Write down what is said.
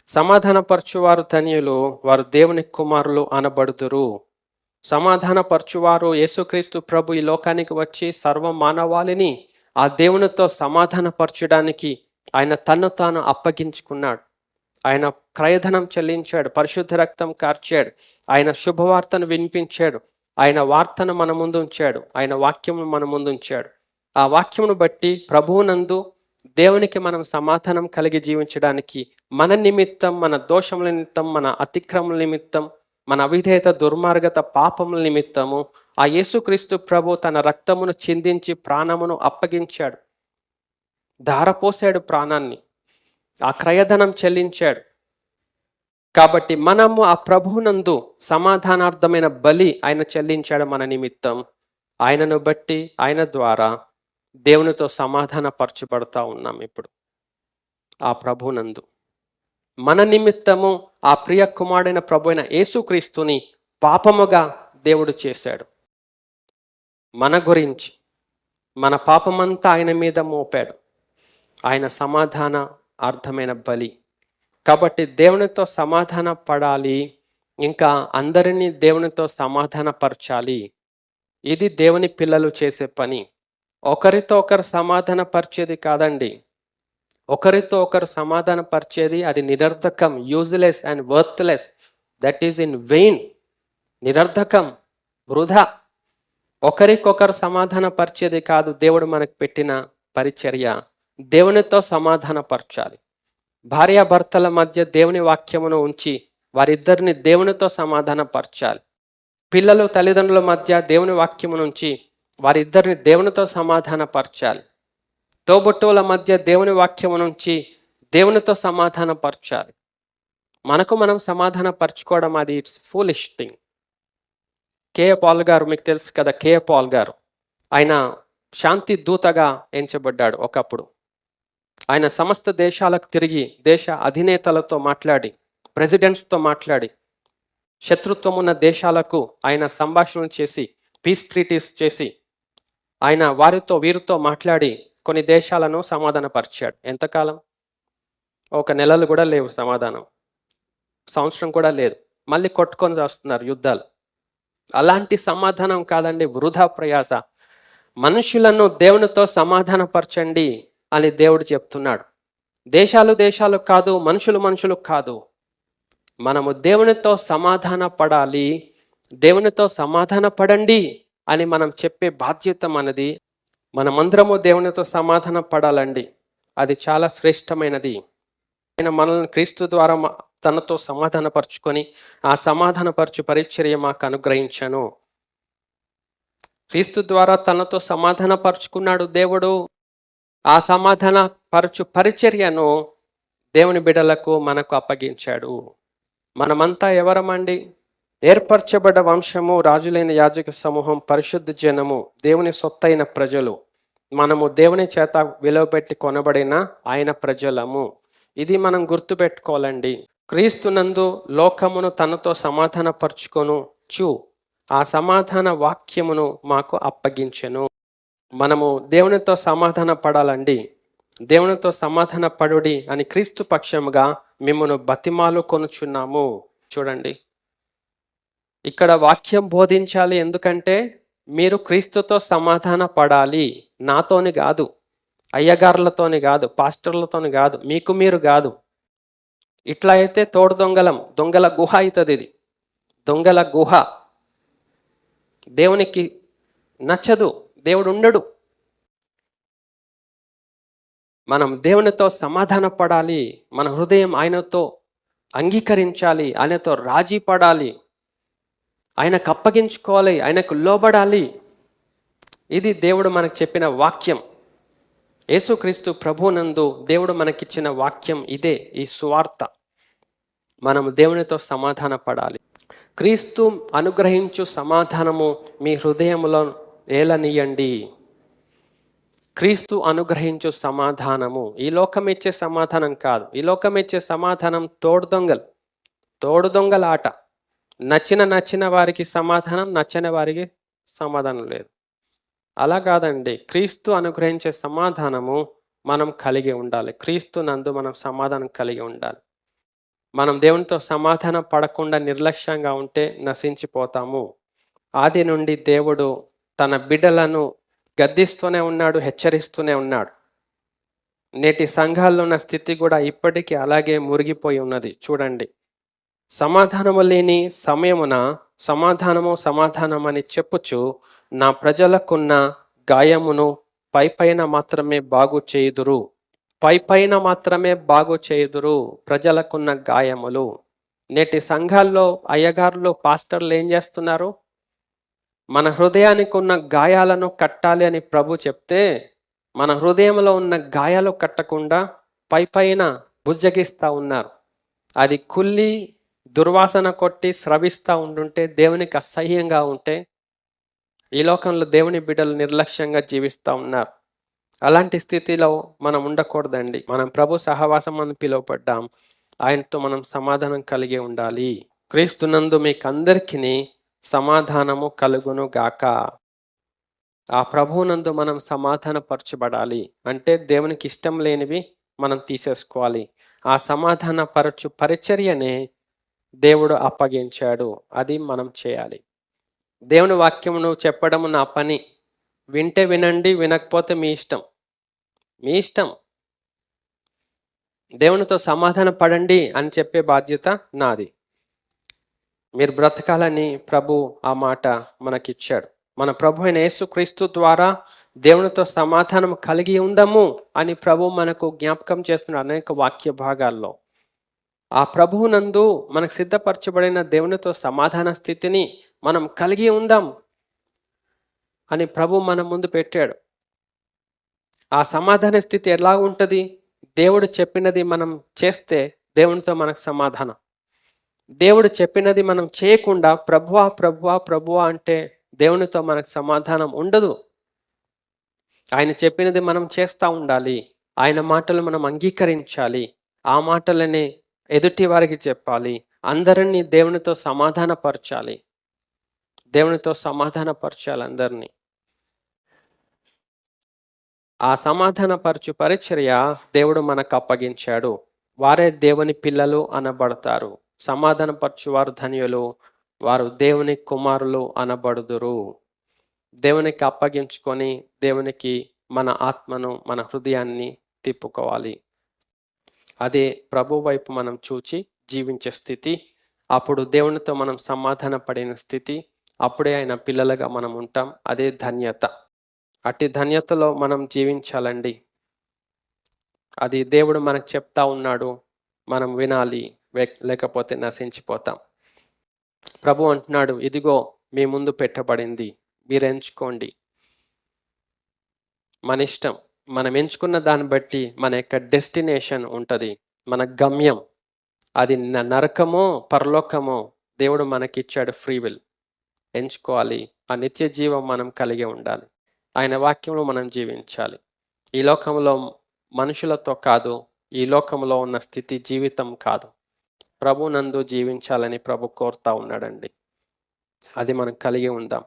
సమాధానపరచువారు ధన్యులు, వారు దేవుని కుమారులు అనబడుదురు. సమాధానపరచువారు యేసుక్రీస్తు ప్రభు ఈ లోకానికి వచ్చి సర్వ మానవాళిని ఆ దేవునితో సమాధానపరచడానికి ఆయన తన్ను తాను అప్పగించుకున్నాడు. ఆయన క్రయధనం చెల్లించాడు, పరిశుద్ధ రక్తం కార్చాడు, ఆయన శుభవార్తను వినిపించాడు, ఆయన వార్తను మన ముందు ఉంచాడు, ఆయన వాక్యమును మన ముందు ఉంచాడు. ఆ వాక్యమును బట్టి ప్రభువునందు దేవునికి మనం సమాధానం కలిగి జీవించడానికి మన నిమిత్తం, మన దోషముల నిమిత్తం, మన అతిక్రమల నిమిత్తం, మన అవిధేయత, దుర్మార్గత, పాపముల నిమిత్తము ఆ యేసుక్రీస్తు ప్రభు తన రక్తమును చిందించి ప్రాణమును అప్పగించాడు, ధారపోసాడు ప్రాణాన్ని, ఆ క్రయధనం చెల్లించాడు. కాబట్టి మనము ఆ ప్రభువునందు సమాధానార్థమైన బలి ఆయన చెల్లించాడు మన నిమిత్తం. ఆయనను బట్టి, ఆయన ద్వారా దేవునితో సమాధానపరచబడతా ఉన్నాం. ఇప్పుడు ఆ ప్రభువునందు మన నిమిత్తము ఆ ప్రియ కుమారుడైన ప్రభు అయిన యేసుక్రీస్తుని పాపముగా దేవుడు చేశాడు. మన గురించి మన పాపమంతా ఆయన మీద మోపాడు. ఆయన సమాధాన అర్థమైన బలి. కాబట్టి దేవునితో సమాధాన పడాలి, ఇంకా అందరినీ దేవునితో సమాధానపరచాలి. ఇది దేవుని పిల్లలు చేసే పని. ఒకరితో ఒకరు సమాధాన పరిచేది కాదండి. ఒకరితో ఒకరు సమాధాన పరిచేది అది నిరర్ధకం, useless and worthless. That is in vain. నిరర్ధకం, వృధా. ఒకరికొకరు సమాధాన పరిచేది కాదు దేవుడు మనకు పెట్టిన పరిచర్య. దేవునితో సమాధాన పరచాలి. భార్యాభర్తల మధ్య దేవుని వాక్యమును ఉంచి వారిద్దరిని దేవునితో సమాధాన పరచాలి. పిల్లలు తల్లిదండ్రుల మధ్య దేవుని వాక్యమును ఉంచి వారిద్దరిని దేవునితో సమాధాన పరచాలి. తోబుట్టువుల మధ్య దేవుని వాక్యము నుంచి దేవునితో సమాధాన పరచాలి. మనకు మనం సమాధాన పరచుకోవడం అది it's foolish thing. KA Paul గారు, మీకు తెలుసు కదా, కేఏ పాల్ గారు ఆయన శాంతి దూతగా ఎంచబడ్డాడు ఒకప్పుడు. ఆయన సమస్త దేశాలకు తిరిగి దేశ అధినేతలతో మాట్లాడి, ప్రెసిడెంట్స్తో మాట్లాడి, శత్రుత్వం ఉన్న దేశాలకు ఆయన సంభాషణ చేసి, పీస్ ట్రీటీస్ చేసి, ఆయన వారితో వీరితో మాట్లాడి కొన్ని దేశాలను సమాధానపరిచాడు. ఎంతకాలం? ఒక నెలలు కూడా లేవు సమాధానం, సంవత్సరం కూడా లేదు. మళ్ళీ కొట్టుకొని చేస్తున్నారు యుద్ధాలు. అలాంటి సమాధానం కాదండి, వృధా ప్రయాస. మనుషులను దేవునితో సమాధానపరచండి అని దేవుడు చెప్తున్నాడు. దేశాలు దేశాలు కాదు, మనుషులు మనుషులు కాదు. మనము దేవునితో సమాధాన పడాలి, దేవునితో సమాధాన పడండి అని మనం చెప్పే బాధ్యత మనది. మనమందరము దేవునితో సమాధాన పడాలండి. అది చాలా శ్రేష్టమైనది. ఆయన మనల్ని క్రీస్తు ద్వారా తనతో సమాధానపరుచుకొని ఆ సమాధానపరచు పరిచర్య మాకు అనుగ్రహించను. క్రీస్తు ద్వారా తనతో సమాధానపరుచుకున్నాడు దేవుడు. ఆ సమాధానపరచు పరిచర్యను దేవుని బిడ్డలకు మనకు అప్పగించాడు. మనమంతా ఎవరమండి? ఏర్పరచబడ్డ వంశము, రాజులైన యాజక సమూహం, పరిశుద్ధ జనము, దేవుని సొత్తైన ప్రజలు. మనము దేవుని చేత విలువబెట్టి కొనబడిన ఆయన ప్రజలము. ఇది మనం గుర్తుపెట్టుకోవాలండి. క్రీస్తునందు లోకమును తనతో సమాధానపరుచుకొనుచు ఆ సమాధాన వాక్యమును మాకు అప్పగించెను. మనము దేవునితో సమాధాన పడాలండి. దేవునితో సమాధాన పడుడి అని క్రీస్తు పక్షముగా మిమ్మను బతిమాలు కొనుచున్నాము. చూడండి, ఇక్కడ వాక్యం బోధించాలి. ఎందుకంటే మీరు క్రీస్తుతో సమాధాన పడాలి. నాతోని కాదు, అయ్యగారులతోని కాదు, పాస్టర్లతోని కాదు, మీకు మీరు కాదు. ఇట్లా అయితే తోడు దొంగల గుహ అవుతుంది. ఇది దొంగల గుహ. దేవునికి నచ్చదు, దేవుడు ఉండడు. మనం దేవునితో సమాధాన పడాలి. మన హృదయం ఆయనతో అంగీకరించాలి, ఆయనతో రాజీ పడాలి, ఆయనకు అప్పగించుకోవాలి, ఆయనకు లోబడాలి. ఇది దేవుడు మనకు చెప్పిన వాక్యం. యేసుక్రీస్తు ప్రభువునందు దేవుడు మనకిచ్చిన వాక్యం ఇదే, ఈ సువార్త. మనము దేవునితో సమాధాన పడాలి. క్రీస్తు అనుగ్రహించు సమాధానము మీ హృదయంలో ఏలనీయండి. క్రీస్తు అనుగ్రహించు సమాధానము ఈ లోకం ఇచ్చే సమాధానం కాదు. ఈ లోకం ఇచ్చే సమాధానం తోడు దొంగల ఆట. నచ్చిన వారికి సమాధానం, నచ్చని వారికి సమాధానం లేదు. అలా కాదండి. క్రీస్తు అనుగ్రహించే సమాధానము మనం కలిగి ఉండాలి. క్రీస్తు నందు మనం సమాధానం కలిగి ఉండాలి. మనం దేవునితో సమాధానం పడకుండా నిర్లక్ష్యంగా ఉంటే నశించిపోతాము. ఆది నుండి దేవుడు తన బిడ్డలను గద్దిస్తూనే ఉన్నాడు, హెచ్చరిస్తూనే ఉన్నాడు. నేటి సంఘాల్లో ఉన్న స్థితి కూడా ఇప్పటికీ అలాగే మురిగిపోయి ఉన్నది. చూడండి, సమాధానము లేని సమయమున సమాధానము సమాధానమని చెప్పుచు నా ప్రజలకున్న గాయమును పైపైన మాత్రమే బాగు చేయుదురు. పైపైన మాత్రమే బాగు చేయుదురు ప్రజలకున్న గాయములు. నేటి సంఘాల్లో అయ్యగారులు, పాస్టర్లు ఏం చేస్తున్నారు? మన హృదయానికి ఉన్న గాయాలను కట్టాలి అని ప్రభు చెప్తే, మన హృదయంలో ఉన్న గాయాలు కట్టకుండా పైపైన బుజ్జగిస్తూ ఉన్నారు. అది కుళ్ళి దుర్వాసన కొట్టి స్రవిస్తూ ఉంటుంటే, దేవునికి అసహ్యంగా ఉంటే, ఈ లోకంలో దేవుని బిడ్డలు నిర్లక్ష్యంగా జీవిస్తూ ఉన్నారు. అలాంటి స్థితిలో మనం ఉండకూడదండి. మనం ప్రభు సహవాసం అని పిలువబడ్డాం. ఆయనతో మనం సమాధానం కలిగి ఉండాలి. క్రీస్తునందు మీకు అందరికీ సమాధానము కలుగును గాక. ఆ ప్రభువునందు మనం సమాధానపరచబడాలి. అంటే దేవునికి ఇష్టం లేనివి మనం తీసేసుకోవాలి. ఆ సమాధాన పరచు పరిచర్యనే దేవుడు అప్పగించాడు. అది మనం చేయాలి. దేవుని వాక్యమును చెప్పడము నా పని. వింటే వినండి, వినకపోతే మీ ఇష్టం. మీ ఇష్టం. దేవునితో సమాధాన పడండి అని చెప్పే బాధ్యత నాది. మీరు బ్రతకాలని ప్రభు ఆ మాట మనకిచ్చాడు. మన ప్రభు అయిన యేసుక్రీస్తు ద్వారా దేవునితో సమాధానం కలిగి ఉందము అని ప్రభు మనకు జ్ఞాపకం చేస్తున్న అనేక వాక్య భాగాల్లో. ఆ ప్రభువునందు మనకు సిద్ధపరచబడిన దేవునితో సమాధాన స్థితిని మనం కలిగి ఉందాం అని ప్రభు మన ముందు పెట్టాడు. ఆ సమాధాన స్థితి ఎలా ఉంటుంది? దేవుడు చెప్పినది మనం చేస్తే దేవునితో మనకు సమాధానం. దేవుడు చెప్పినది మనం చేయకుండా ప్రభువా ప్రభువా ప్రభువా అంటే దేవునితో మనకు సమాధానం ఉండదు. ఆయన చెప్పినది మనం చేస్తూ ఉండాలి. ఆయన మాటలు మనం అంగీకరించాలి. ఆ మాటలని ఎదుటి వారికి చెప్పాలి. అందరినీ దేవునితో సమాధానపరచాలి. దేవునితో సమాధానపరచాలి అందరినీ. ఆ సమాధానపరచు పరిచర్య దేవుడు మనకు అప్పగించాడు. వారే దేవుని పిల్లలు అనబడతారు. సమాధానపరచువారు ధన్యులు, వారు దేవుని కుమారులు అనబడుదురు. దేవునికి అప్పగించుకొని దేవునికి మన ఆత్మను, మన హృదయాన్ని తిప్పుకోవాలి. అదే ప్రభు వైపు మనం చూచి జీవించే స్థితి. అప్పుడు దేవునితో మనం సమాధాన పడిన స్థితి. అప్పుడే ఆయన పిల్లలుగా మనం ఉంటాం. అదే ధన్యత. అట్టి ధన్యతలో మనం జీవించాలండి. అది దేవుడు మనకు చెప్తా ఉన్నాడు. మనం వినాలి, లేకపోతే నశించిపోతాం. ప్రభు అంటున్నాడు, ఇదిగో మీ ముందు పెట్టబడింది, మీరు ఎంచుకోండి. మన ఇష్టం. మనం ఎంచుకున్న దాన్ని బట్టి మన యొక్క డెస్టినేషన్ ఉంటుంది, మన గమ్యం. అది నరకమో పరలోకమో దేవుడు మనకిచ్చాడు ఫ్రీ విల్. ఎంచుకోవాలి. ఆ నిత్య జీవం మనం కలిగి ఉండాలి. ఆయన వాక్యంలో మనం జీవించాలి. ఈ లోకంలో మనుషులతో కాదు, ఈ లోకంలో ఉన్న స్థితి జీవితం కాదు. ప్రభు నందు జీవించాలని ప్రభు కోరుతా ఉన్నాడండి. అది మనం కలిగి ఉందాం.